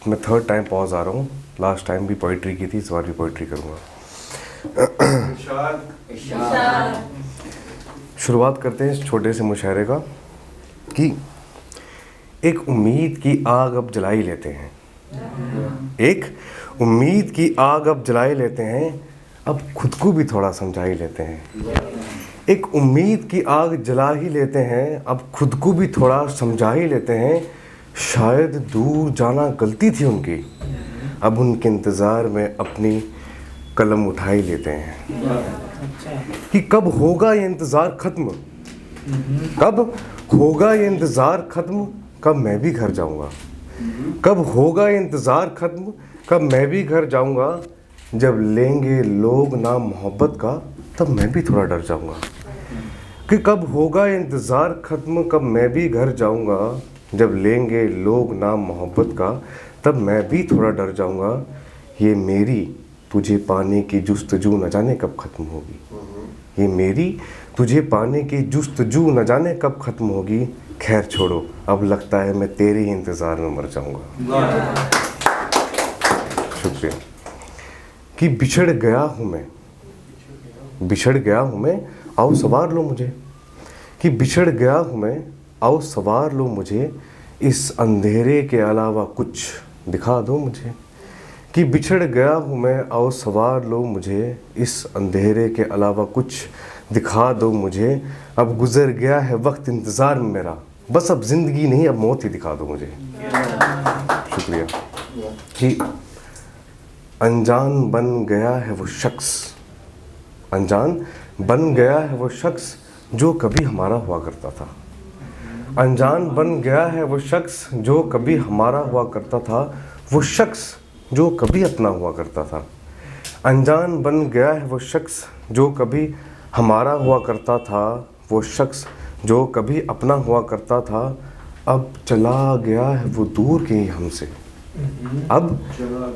मैं third time pause आ रहा हूँ। लास्ट टाइम भी पोइट्री की थी, इस बार भी पोइट्री करूँगा। शुरुआत करते हैं इस छोटे से मुशायरे का कि एक उम्मीद की आग अब जला ही लेते हैं। एक उम्मीद की आग अब जला ही लेते हैं, अब खुद को भी थोड़ा समझा ही लेते हैं। एक उम्मीद की आग जला ही लेते हैं, अब खुद को भी थोड़ा समझा ही लेते हैं। शायद दूर जाना गलती थी उनकी, अब उनके इंतज़ार में अपनी कलम उठा ही लेते हैं। कि कब होगा ये इंतज़ार ख़त्म, कब होगा ये इंतज़ार ख़त्म, कब मैं भी घर जाऊंगा। कब होगा ये इंतज़ार ख़त्म, कब मैं भी घर जाऊंगा। जब लेंगे लोग नाम मोहब्बत का, तब मैं भी थोड़ा डर जाऊंगा। कि कब होगा ये इंतज़ार ख़त्म, कब मैं भी घर जाऊंगा। जब लेंगे लोग नाम मोहब्बत का, तब मैं भी थोड़ा डर जाऊंगा। ये मेरी तुझे पाने की जुस्तजू न जाने कब ख़त्म होगी। ये मेरी तुझे पाने की जुस्तजू न जाने कब ख़त्म होगी। खैर छोड़ो, अब लगता है मैं तेरे ही इंतज़ार में मर जाऊंगा। शुक्रिया। कि बिछड़ गया हूँ मैं, बिछड़ गया हूँ मैं, आओ सवार लो मुझे। कि बिछड़ गया हूँ मैं, आओ सवार लो मुझे। इस अंधेरे के अलावा कुछ दिखा दो मुझे। कि बिछड़ गया हूँ मैं, आओ सवार लो मुझे। इस अंधेरे के अलावा कुछ दिखा दो मुझे। अब गुज़र गया है वक्त इंतज़ार में मेरा, बस अब ज़िंदगी नहीं अब मौत ही दिखा दो मुझे। शुक्रिया। कि अनजान बन गया है वो शख्स, अनजान बन गया है वो शख्स जो कभी हमारा हुआ करता था। अनजान बन गया है वो शख्स जो कभी हमारा हुआ करता था। वो शख्स जो कभी अपना हुआ करता था। अनजान बन गया है वो शख्स जो कभी हमारा हुआ करता था। वो शख्स जो कभी अपना हुआ करता था, अब चला गया है वो दूर के ही हमसे। अब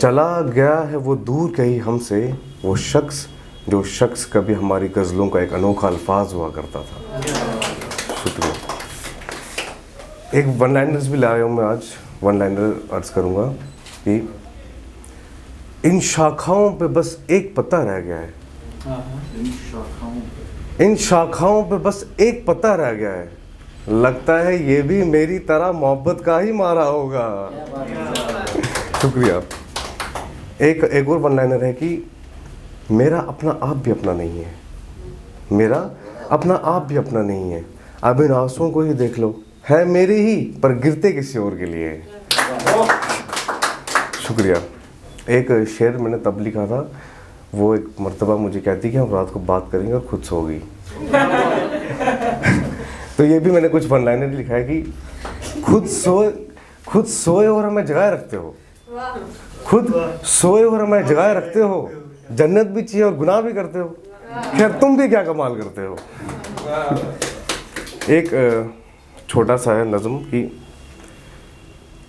चला गया है वो दूर के ही हमसे। वो शख्स जो शख्स कभी हमारी गज़लों का एक अनोखा अल्फाज हुआ करता था। शुक्रिया। एक वन लाइनर्स भी लाया हूँ मैं आज, वन लाइनर अर्ज करूँगा कि इन शाखाओं पे बस एक पत्ता रह गया है। इन शाखाओं पे बस एक पत्ता रह गया है। लगता है ये भी मेरी तरह मोहब्बत का ही मारा होगा। शुक्रिया। एक और वन लाइनर है कि मेरा अपना आप भी अपना नहीं है, मेरा अपना आप भी अपना नहीं है। अब इन आंसुओं को ही देख लो, है मेरे ही पर गिरते किसी और के लिए। शुक्रिया। एक शेर मैंने तब लिखा था, वो एक मर्तबा मुझे कहती कि हम रात को बात करेंगे और खुद सो गई। तो ये भी मैंने कुछ वन लाइनर लिखा है कि खुद सोए और हमें जगाए रखते हो, खुद सोए और हमें जगाए रखते हो। जन्नत भी चाहिए और गुनाह भी करते हो, खैर तुम भी क्या कमाल करते हो। एक छोटा सा है नज़म कि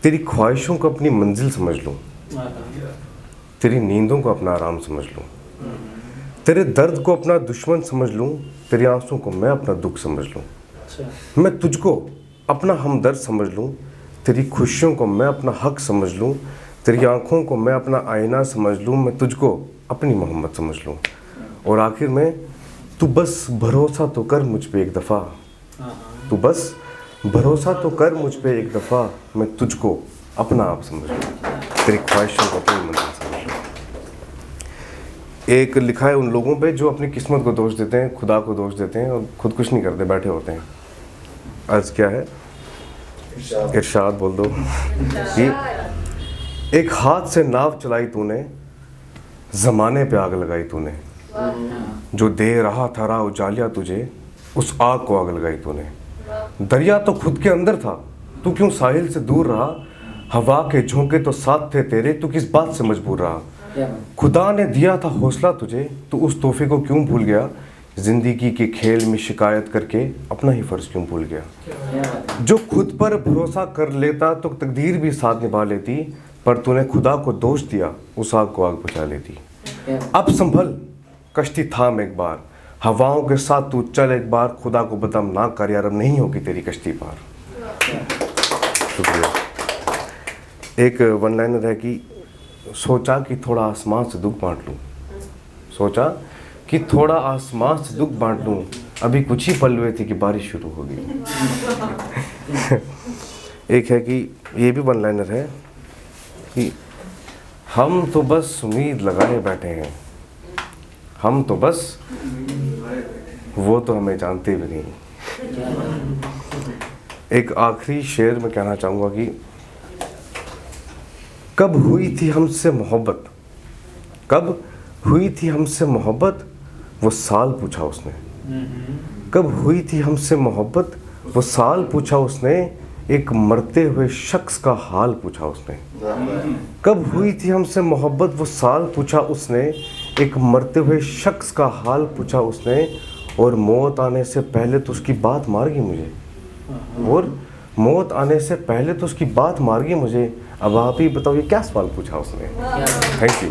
तेरी ख्वाहिशों को अपनी मंजिल समझ लूँ, तेरी नींदों को अपना आराम समझ लूँ, तेरे दर्द को अपना दुश्मन समझ लूँ, तेरी आंसुओं को मैं अपना दुख समझ लूँ। मैं तुझको अपना हमदर्द समझ लूँ, तेरी खुशियों को मैं अपना हक समझ लूँ, तेरी आँखों को मैं अपना आईना समझ लूँ। मैं तुझको अपनी मोहम्मद समझ लूँ। और आखिर में तू बस भरोसा तो कर मुझ पे एक दफ़ा, तू बस भरोसा तो कर मुझ पे एक दफ़ा। मैं तुझको अपना आप समझ लूँ, तेरी ख्वाहिशों को अपनी मंजिल समझ लूँ। एक लिखा है उन लोगों पे जो अपनी किस्मत को दोष देते हैं, खुदा को दोष देते हैं और खुद कुछ नहीं करते, बैठे होते हैं। अर्ज क्या है? इरशाद बोल दो कि एक हाथ से नाव चलाई तूने, ज़माने पे आग लगाई तूने। जो दे रहा था राह उजालिया तुझे, उस आग को आग लगाई तूने। दरिया तो खुद के अंदर था, तू क्यों साहिल से दूर रहा। हवा के झोंके तो साथ थे तेरे, तू किस बात से मजबूर रहा। खुदा ने दिया था हौसला तुझे, तू उस तोहफे को क्यों भूल गया। ज़िंदगी के खेल में शिकायत करके अपना ही फ़र्ज़ क्यों भूल गया। जो खुद पर भरोसा कर लेता तो तकदीर भी साथ निभा लेती, पर तूने खुदा को दोष दिया, उस आग को आग बुझा लेती। अब संभल कश्ती थाम एक बार, हवाओं के साथ तू चल एक बार। खुदा को बदनाम ना कर यार, अब नहीं होगी तेरी कश्ती पार। शुक्रिया। एक वन लाइनर है कि सोचा कि थोड़ा आसमान से दुख बांट लूँ, सोचा कि थोड़ा आसमान से दुख बांट लूँ, अभी कुछ ही पल हुए थे कि बारिश शुरू हो गई। एक है कि ये भी वन लाइनर है कि हम तो बस उम्मीद लगाए बैठे हैं, हम तो बस, वो तो हमें जानते भी नहीं। एक आखिरी शेर में कहना चाहूँगा कि कब हुई थी हमसे मोहब्बत, कब हुई थी हमसे मोहब्बत, वो साल पूछा उसने, कब हुई थी हमसे मोहब्बत, वो साल पूछा उसने, एक मरते हुए शख्स का हाल पूछा उसने। कब हुई थी हमसे मोहब्बत, वो साल पूछा उसने, एक मरते हुए शख्स का हाल पूछा उसने, और मौत आने से पहले तो उसकी बात मार गई मुझे, और मौत आने से पहले तो उसकी बात मार गई मुझे। अब आप ही बताओ ये क्या सवाल पूछा उसने। Thank you.